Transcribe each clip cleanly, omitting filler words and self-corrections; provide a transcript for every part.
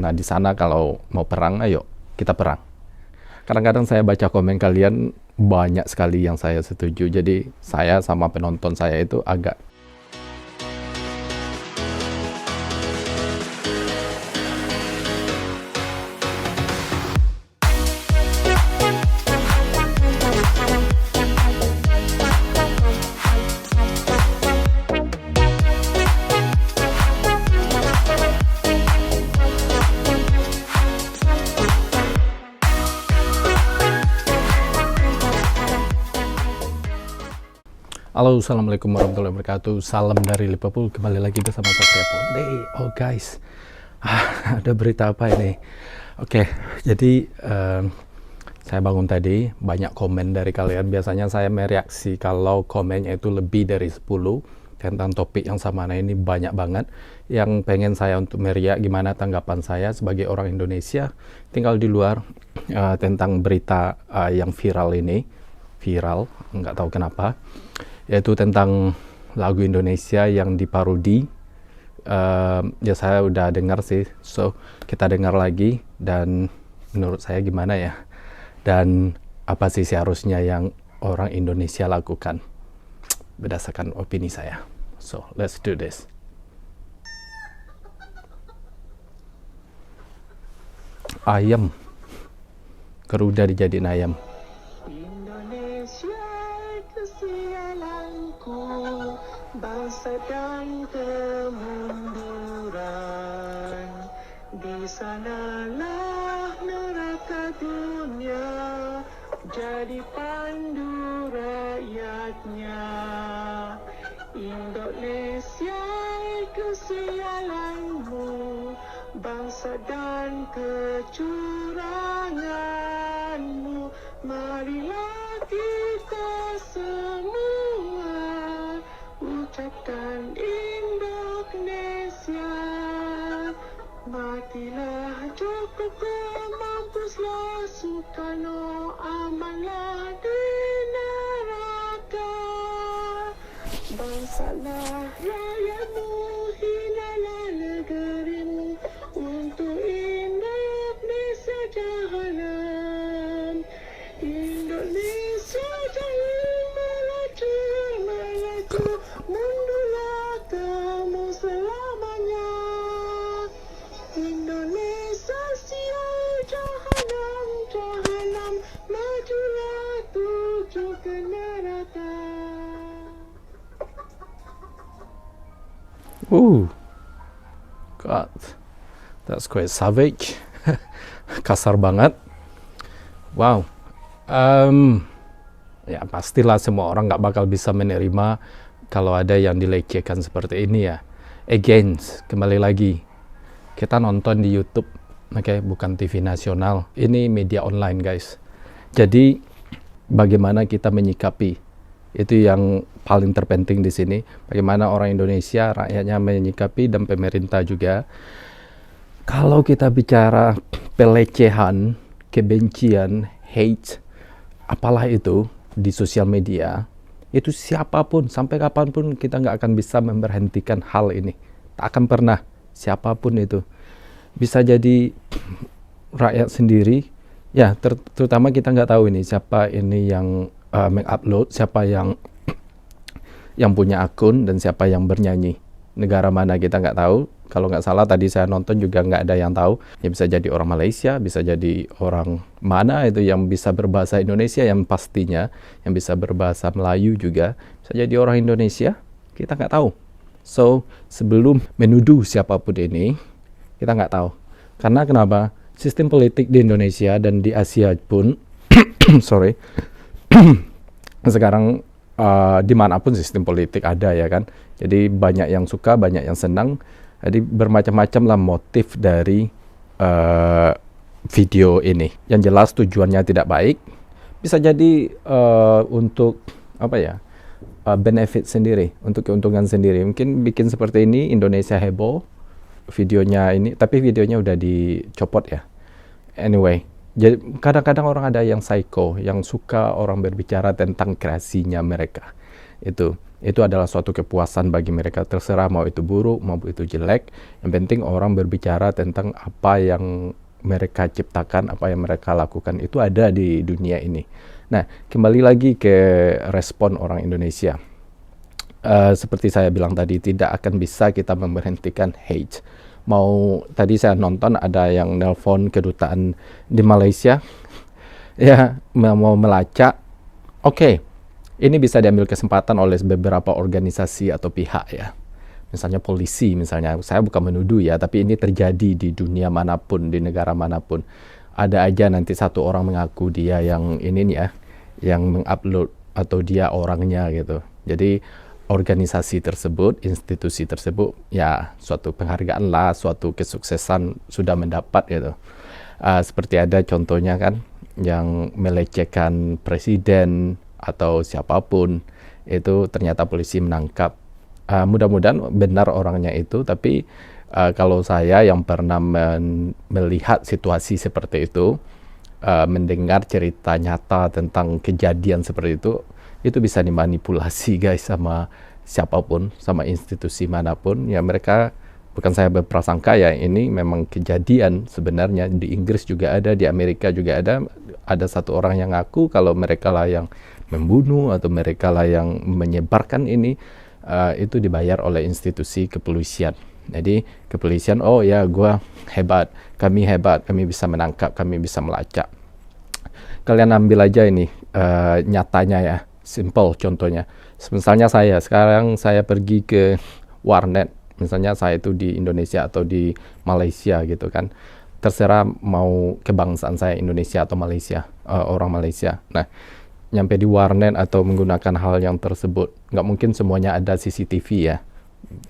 Nah, di sana kalau mau perang, ayo kita perang. Kadang-kadang saya baca komen kalian banyak sekali yang saya setuju. Jadi saya sama penonton saya itu agak Halo, assalamualaikum warahmatullahi wabarakatuh. Salam dari Liverpool. Kembali lagi bersama Satria Ponde. Oh guys, ada berita apa ini? Oke, jadi saya bangun tadi, banyak komen dari kalian. Biasanya saya mereaksi kalau komennya itu lebih dari 10 tentang topik yang sama. Nah, ini banyak banget yang pengen saya untuk meriak gimana tanggapan saya sebagai orang Indonesia tinggal di luar tentang berita yang viral ini. Viral, nggak tahu kenapa, yaitu tentang lagu Indonesia yang diparodi. Ya saya udah dengar sih, so kita dengar lagi dan menurut saya gimana ya, dan apa sih seharusnya yang orang Indonesia lakukan berdasarkan opini saya. So let's do this. Ayam, Garuda dijadiin ayam. Bangsa dan kemunduran, di sanalah neraka dunia, jadi pandu rakyatnya. Indonesia kesialanmu, bangsa dan kecuranganmu. Marilah kita semua ucapkan Indonesia. Matilah Jokowi, mampuslah Soekarno, amanlah di neraka. Bangsalah rakyatmu, hinalah negerimu, untuk Indonesia jahanam. Indonesia jangan melaju, melaju, mundulah kamu selamanya. Indonesia sial, jahanam, jahanam, majulah tuju ke neraka. God, that's quite savage. Kasar banget. Wow. Ya pastilah semua orang nggak bakal bisa menerima kalau ada yang dilecehkan seperti ini ya. Again, kembali lagi, kita nonton di YouTube, oke, bukan TV nasional. Ini media online guys. Jadi bagaimana kita menyikapi, itu yang paling terpenting di sini. Bagaimana orang Indonesia, rakyatnya menyikapi, dan pemerintah juga. Kalau kita bicara pelecehan, kebencian, hate, apalah itu di sosial media, itu siapapun, sampai kapanpun kita nggak akan bisa memberhentikan hal ini. Tak akan pernah, siapapun itu. Bisa jadi rakyat sendiri, ya terutama kita nggak tahu ini siapa ini yang mengupload, siapa yang punya akun, dan siapa yang bernyanyi. Negara mana kita nggak tahu. Kalau nggak salah tadi saya nonton juga nggak ada yang tahu. Ya bisa jadi orang Malaysia, bisa jadi orang mana itu yang bisa berbahasa Indonesia, yang pastinya yang bisa berbahasa Melayu juga. Bisa jadi orang Indonesia, kita nggak tahu. So sebelum menuduh siapapun ini, kita nggak tahu. Karena kenapa? Sistem politik di Indonesia dan di Asia pun, sorry, sekarang dimanapun sistem politik ada ya kan. Jadi banyak yang suka, banyak yang senang. Jadi bermacam-macam lah motif dari video ini. Yang jelas tujuannya tidak baik. Bisa jadi untuk apa ya, benefit sendiri, untuk keuntungan sendiri. Mungkin bikin seperti ini, Indonesia heboh videonya ini, tapi videonya udah dicopot ya. Anyway, jadi kadang-kadang orang ada yang psycho, yang suka orang berbicara tentang kreasinya mereka. Itu Itu adalah suatu kepuasan bagi mereka, terserah mau itu buruk, mau itu jelek. Yang penting orang berbicara tentang apa yang mereka ciptakan, apa yang mereka lakukan, itu ada di dunia ini. Nah, kembali lagi ke respon orang Indonesia. Seperti saya bilang tadi, tidak akan bisa kita memberhentikan hate. Tadi saya nonton ada yang nelpon kedutaan di Malaysia, ya mau melacak. Oke, ini bisa diambil kesempatan oleh beberapa organisasi atau pihak ya. Misalnya polisi, misalnya. Saya bukan menuduh ya, tapi ini terjadi di dunia manapun, di negara manapun. Ada aja nanti satu orang mengaku dia yang ini nih ya, yang mengupload atau dia orangnya gitu. Jadi organisasi tersebut, institusi tersebut, ya suatu penghargaan lah, suatu kesuksesan sudah mendapat gitu. Seperti ada contohnya kan, yang melecehkan presiden atau siapapun, itu ternyata polisi menangkap. Mudah-mudahan benar orangnya itu, tapi kalau saya yang pernah melihat situasi seperti itu, mendengar cerita nyata tentang kejadian seperti itu bisa dimanipulasi guys sama siapapun, sama institusi manapun. Ya mereka, bukan saya berprasangka ya, ini memang kejadian sebenarnya. Di Inggris juga ada, di Amerika juga ada satu orang yang ngaku kalau mereka lah yang membunuh atau mereka lah yang menyebarkan ini, itu dibayar oleh institusi kepolisian. Jadi kepolisian, oh ya gua hebat, kami bisa menangkap, kami bisa melacak. Kalian ambil aja ini nyatanya ya, simple contohnya. Misalnya sekarang saya pergi ke warnet, misalnya saya itu di Indonesia atau di Malaysia gitu kan, terserah mau kebangsaan saya Indonesia atau Malaysia, orang Malaysia. Nah, nyampe di warnet atau menggunakan hal yang tersebut, nggak mungkin semuanya ada CCTV ya,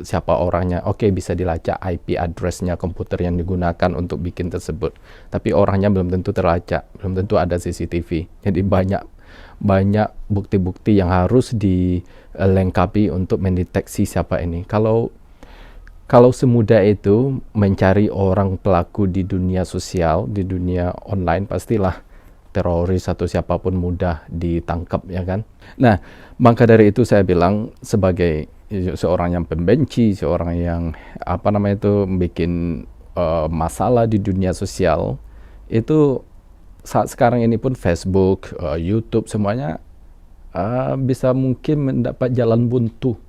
siapa orangnya. Oke, bisa dilacak IP address-nya komputer yang digunakan untuk bikin tersebut, tapi orangnya belum tentu terlacak, belum tentu ada CCTV. Jadi banyak bukti-bukti yang harus dilengkapi untuk mendeteksi siapa ini. Kalau semudah itu mencari orang pelaku di dunia sosial, di dunia online, pastilah teroris atau siapapun mudah ditangkap ya kan. Nah, maka dari itu saya bilang, sebagai seorang yang pembenci, seorang yang bikin masalah di dunia sosial, itu saat sekarang ini pun Facebook, YouTube, semuanya bisa mungkin mendapat jalan buntu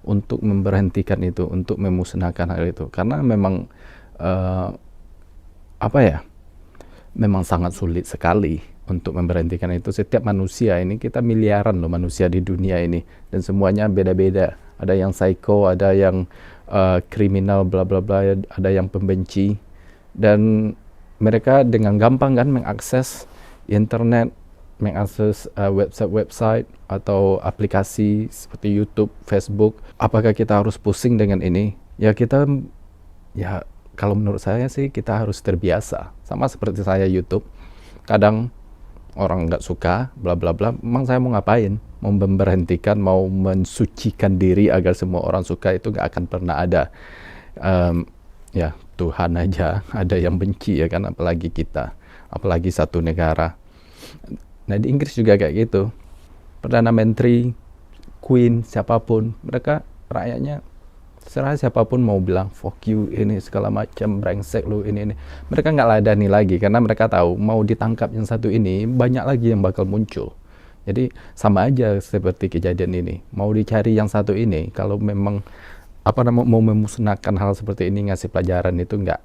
untuk memberhentikan itu, untuk memusnahkan hal itu. Karena memang memang sangat sulit sekali untuk memberhentikan itu. Setiap manusia ini, kita miliaran loh manusia di dunia ini, dan semuanya beda-beda. Ada yang psycho, ada yang kriminal, bla bla bla, ada yang pembenci, dan mereka dengan gampang kan mengakses internet, mengakses website atau aplikasi seperti YouTube, Facebook. Apakah kita harus pusing dengan ini? Ya kalau menurut saya sih kita harus terbiasa. Sama seperti saya YouTube, kadang orang nggak suka, bla bla bla. Memang saya mau ngapain? Mau memberhentikan, mau mensucikan diri agar semua orang suka, itu nggak akan pernah ada. Ya Tuhan aja ada yang benci ya kan, apalagi kita, apalagi satu negara. Nah di Inggris juga kayak gitu. Perdana Menteri, Queen, siapapun, mereka rakyatnya serah, siapapun mau bilang fuck you ini segala macam, brengsek lu ini. Mereka nggak ladani lagi, karena mereka tahu mau ditangkap yang satu ini, banyak lagi yang bakal muncul. Jadi sama aja seperti kejadian ini, mau dicari yang satu ini, kalau memang mau memusnahkan hal seperti ini, ngasih pelajaran, itu nggak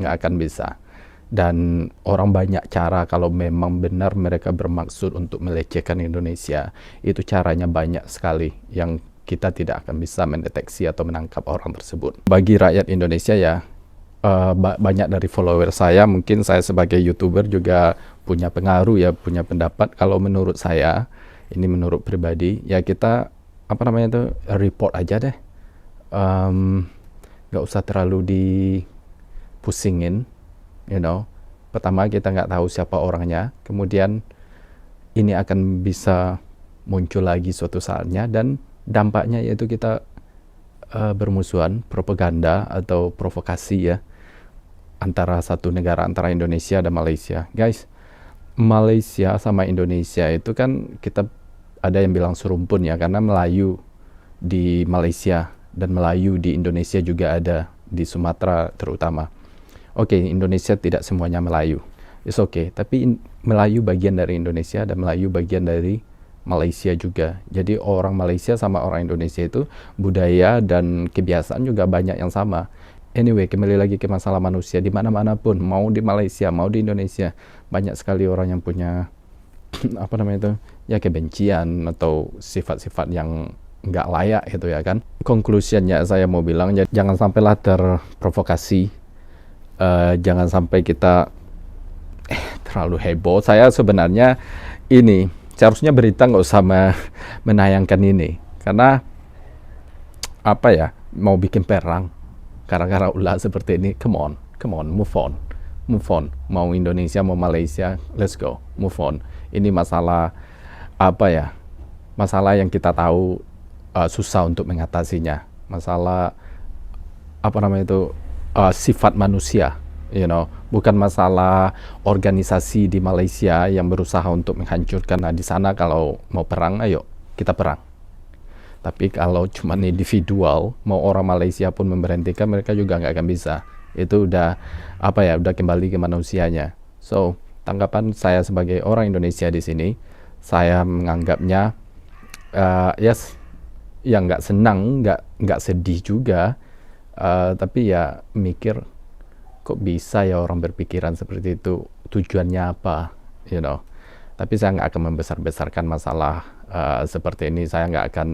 akan bisa. Dan orang banyak cara, kalau memang benar mereka bermaksud untuk melecehkan Indonesia, itu caranya banyak sekali yang kita tidak akan bisa mendeteksi atau menangkap orang tersebut. Bagi rakyat Indonesia ya, banyak dari follower saya, mungkin saya sebagai YouTuber juga punya pengaruh ya, punya pendapat. Kalau menurut saya, ini menurut pribadi, ya kita report aja deh. Nggak usah terlalu dipusingin, Pertama, kita nggak tahu siapa orangnya, kemudian ini akan bisa muncul lagi suatu saatnya, dan dampaknya yaitu kita bermusuhan, propaganda atau provokasi ya, antara satu negara, antara Indonesia dan Malaysia. Guys, Malaysia sama Indonesia itu kan, kita ada yang bilang serumpun ya, karena Melayu di Malaysia, dan Melayu di Indonesia juga ada, di Sumatera terutama. Oke, Indonesia tidak semuanya Melayu, it's okay, tapi Melayu bagian dari Indonesia dan Melayu bagian dari Malaysia juga. Jadi orang Malaysia sama orang Indonesia itu budaya dan kebiasaan juga banyak yang sama. Anyway, kembali lagi ke masalah manusia, di mana-mana pun, mau di Malaysia, mau di Indonesia, banyak sekali orang yang punya apa namanya itu, ya kebencian atau sifat-sifat yang nggak layak gitu ya kan. Conclusionnya saya mau bilang, jangan sampailah terprovokasi, jangan sampai kita terlalu heboh. Saya sebenarnya ini seharusnya berita nggak usah menayangkan ini, karena apa ya, mau bikin perang gara-gara ulah seperti ini. Come on, move on. Mau Indonesia mau Malaysia, let's go, move on. Ini masalah apa ya, masalah yang kita tahu susah untuk mengatasinya, masalah apa namanya itu, sifat manusia, bukan masalah organisasi di Malaysia yang berusaha untuk menghancurkan. Nah, di sana kalau mau perang, ayo kita perang. Tapi kalau cuma individual, mau orang Malaysia pun memberhentikan, mereka juga nggak akan bisa. Itu udah apa ya, udah kembali ke manusianya. So, tanggapan saya sebagai orang Indonesia di sini, saya menganggapnya yes, ya nggak senang, nggak sedih juga, tapi ya mikir, kok bisa ya orang berpikiran seperti itu, tujuannya apa, Tapi saya nggak akan membesar-besarkan masalah seperti ini. Saya nggak akan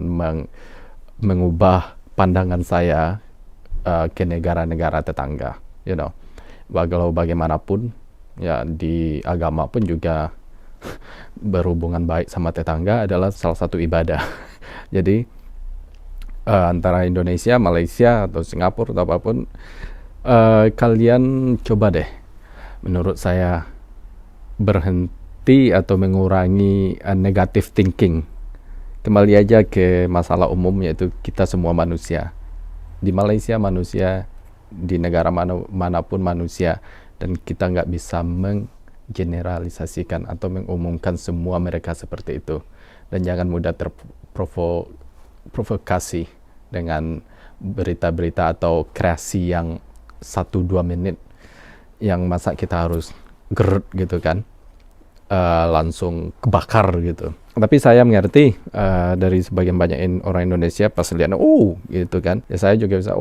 mengubah pandangan saya ke negara-negara tetangga, Walau bagaimanapun, ya di agama pun juga berhubungan baik sama tetangga adalah salah satu ibadah. Jadi antara Indonesia, Malaysia, atau Singapura atau apapun, kalian coba deh, menurut saya, berhenti atau mengurangi negative thinking. Kembali aja ke masalah umum, yaitu kita semua manusia. Di Malaysia manusia, di negara manapun manusia, dan kita nggak bisa menggeneralisasikan atau mengumumkan semua mereka seperti itu. Dan jangan mudah terprovokasi dengan berita-berita atau kreasi yang 1-2 menit, yang masa kita harus gerut gitu kan, langsung kebakar gitu. Tapi saya mengerti dari sebagian banyak orang Indonesia pas lihat gitu kan, ya saya juga bisa,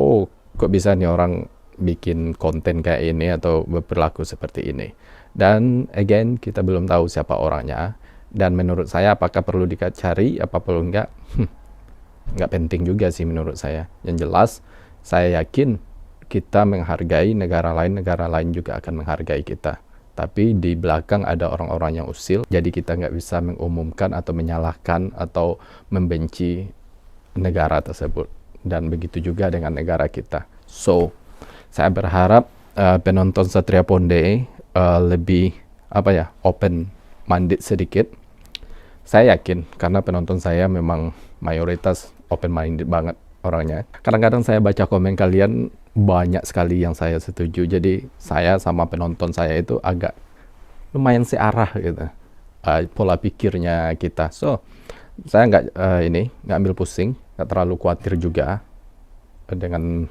kok bisa nih orang bikin konten kayak ini atau berperilaku seperti ini. Dan again, kita belum tahu siapa orangnya, dan menurut saya apakah perlu dicari, apa perlu enggak, nggak penting juga sih menurut saya. Yang jelas saya yakin kita menghargai negara lain juga akan menghargai kita. Tapi di belakang ada orang-orang yang usil, jadi kita nggak bisa mengumumkan atau menyalahkan atau membenci negara tersebut. Dan begitu juga dengan negara kita. So, saya berharap penonton Satria Ponde lebih open minded sedikit. Saya yakin, karena penonton saya memang mayoritas open minded banget orangnya. Kadang-kadang saya baca komen kalian, banyak sekali yang saya setuju. Jadi saya sama penonton saya itu agak lumayan searah gitu, pola pikirnya kita. So, saya nggak ambil pusing, nggak terlalu khawatir juga dengan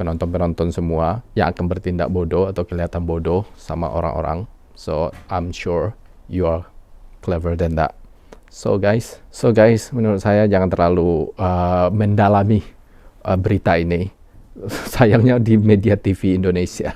penonton-penonton semua yang akan bertindak bodoh atau kelihatan bodoh sama orang-orang. So, I'm sure you are clever than that. So guys, menurut saya jangan terlalu mendalami berita ini. Sayangnya di media TV Indonesia,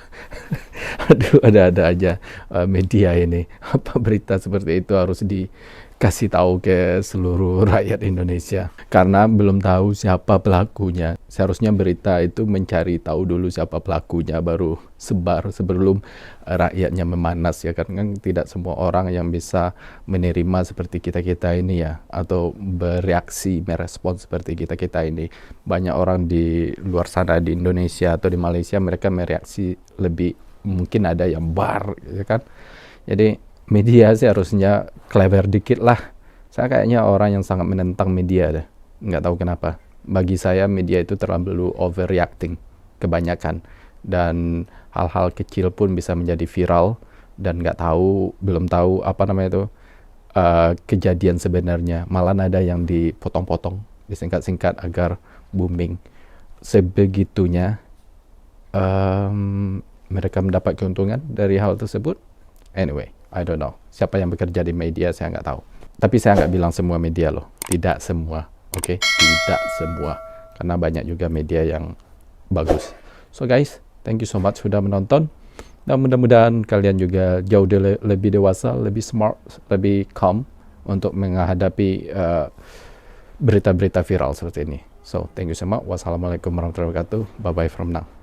aduh, ada aja media ini, apa berita seperti itu harus dikasih tahu ke seluruh rakyat Indonesia, karena belum tahu siapa pelakunya. Seharusnya berita itu mencari tahu dulu siapa pelakunya, baru sebar sebelum rakyatnya memanas, ya kan tidak semua orang yang bisa menerima seperti kita ini ya, atau bereaksi, merespon seperti kita ini. Banyak orang di luar sana, di Indonesia atau di Malaysia, mereka mereaksi lebih, mungkin ada yang ya kan. Jadi media sih harusnya clever dikit lah. Saya kayaknya orang yang sangat menentang media deh, nggak tahu kenapa. Bagi saya media itu terlalu overreacting kebanyakan, dan hal-hal kecil pun bisa menjadi viral, dan belum tahu apa namanya itu kejadian sebenarnya, malah ada yang dipotong-potong disingkat-singkat agar booming sebegitunya. Mereka mendapat keuntungan dari hal tersebut. Anyway, I don't know. Siapa yang bekerja di media saya nggak tahu. Tapi saya nggak bilang semua media loh. Tidak semua. Oke? Tidak semua. Karena banyak juga media yang bagus. So guys, thank you so much sudah menonton. Dan mudah-mudahan kalian juga jauh lebih dewasa, lebih smart, lebih calm untuk menghadapi berita-berita viral seperti ini. So, thank you so much. Wassalamualaikum warahmatullahi wabarakatuh. Bye-bye from now.